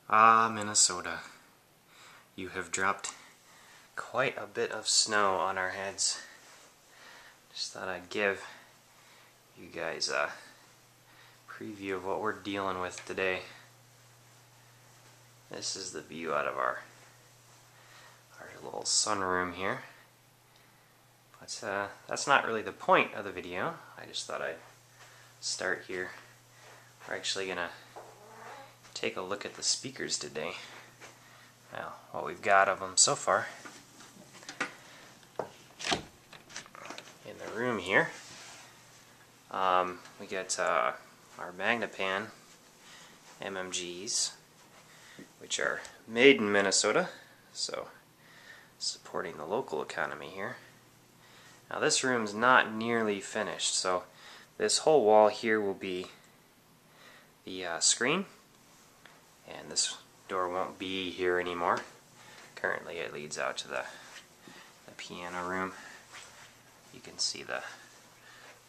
Ah, Minnesota, you have dropped quite a bit of snow on our heads. Just thought I'd give you guys a preview of what we're dealing with today. This is the view out of our little sunroom here. But that's not really the point of the video. I just thought I'd start here. We're actually going to take a look at the speakers today. Well, what we've got of them so far. In the room here, we got our Magnepan MMGs, which are made in Minnesota, so supporting the local economy here. Now this room's not nearly finished, so this whole wall here will be the screen, and this door won't be here anymore. Currently it leads out to the piano room. You can see the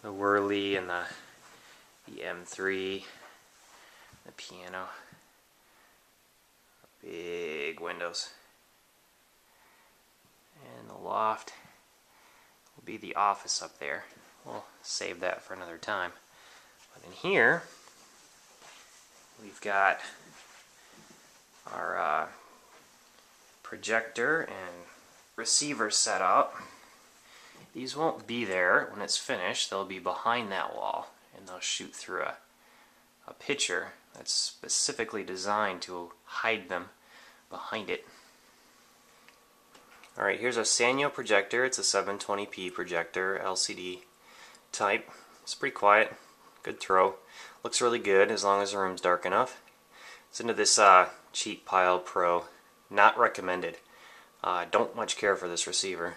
Whirly and the M3, the piano, big windows, and the loft will be the office up there. We'll save that for another time. But in here we've got our projector and receiver set up. These won't be there when it's finished. They'll be behind that wall, and they'll shoot through a picture that's specifically designed to hide them behind it. Alright, here's our Sanyo projector. It's a 720p projector, LCD type. It's pretty quiet, good throw. Looks really good as long as the room's dark enough. It's into this Cheap Pile Pro. Not recommended. Don't much care for this receiver.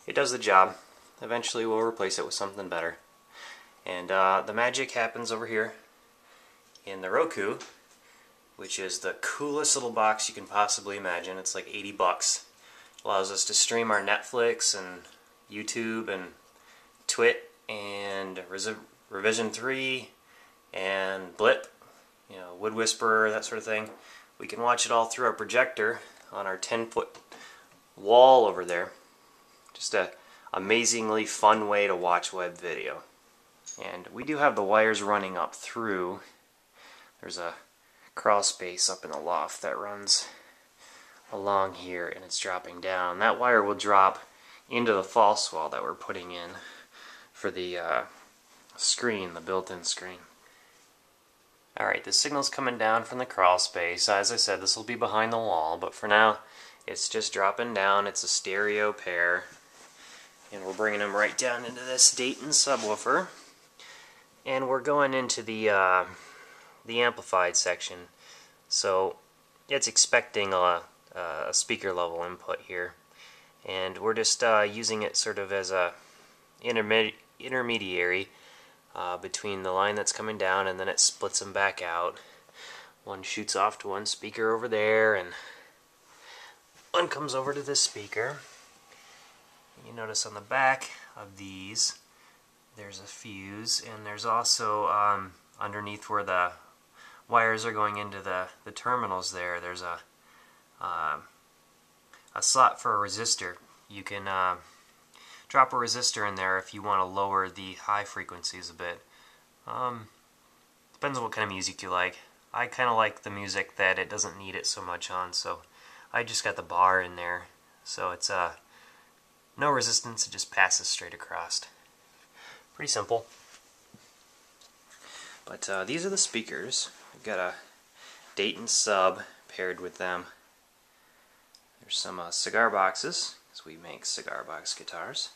It does the job. Eventually we'll replace it with something better. And the magic happens over here in the Roku, which is the coolest little box you can possibly imagine. It's like 80 bucks. Allows us to stream our Netflix and YouTube and Twit and Revision 3 and Blip, you know, Wood Whisperer, that sort of thing. We can watch it all through our projector on our 10-foot wall over there. Just an amazingly fun way to watch web video. And we do have the wires running up through. There's a crawl space up in the loft that runs along here, and it's dropping down. That wire will drop into the false wall that we're putting in for the screen, the built-in screen. Alright, the signal's coming down from the crawl space. As I said, this will be behind the wall, but for now it's just dropping down. It's a stereo pair, and we're bringing them right down into this Dayton subwoofer, and we're going into the amplified section. So it's expecting a speaker level input here, and we're just using it sort of as a intermediary between the line that's coming down, and then it splits them back out. One shoots off to one speaker over there, and one comes over to this speaker. You notice on the back of these there's a fuse, and there's also underneath where the wires are going into the terminals there's a slot for a resistor. You can drop a resistor in there if you want to lower the high frequencies a bit. Depends on what kind of music you like. I kind of like the music that it doesn't need it so much on, so I just got the bar in there. So it's no resistance, it just passes straight across. Pretty simple. But these are the speakers. We've got a Dayton sub paired with them. There's some cigar boxes, because we make cigar box guitars.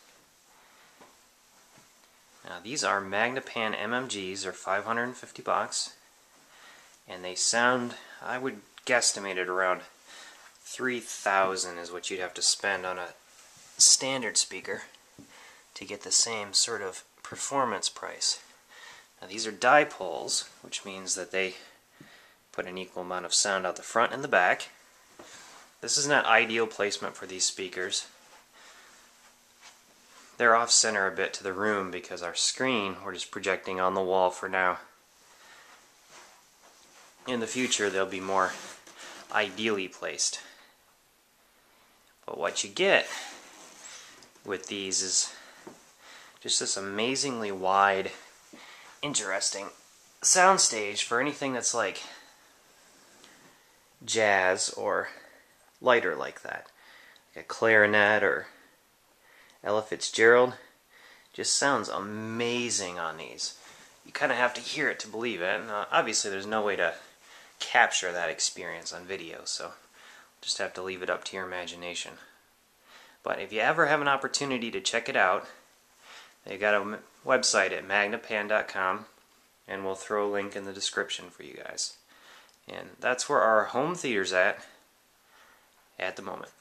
Now these are Magnepan MMGs. They're 550 bucks, and they sound, I would guesstimate it around 3,000 is what you'd have to spend on a standard speaker to get the same sort of performance price. Now these are dipoles, which means that they put an equal amount of sound out the front and the back. This is not ideal placement for these speakers. They're off-center a bit to the room because our screen we're just projecting on the wall for now. In the future there'll be more ideally placed. But what you get with these is just this amazingly wide, interesting soundstage for anything that's like jazz or lighter like that. Like a clarinet or Ella Fitzgerald. Just sounds amazing on these. You kind of have to hear it to believe it. And obviously there's no way to capture that experience on video, so just have to leave it up to your imagination. But if you ever have an opportunity to check it out, they got a website at magnepan.com, and we'll throw a link in the description for you guys. And that's where our home theater's at the moment.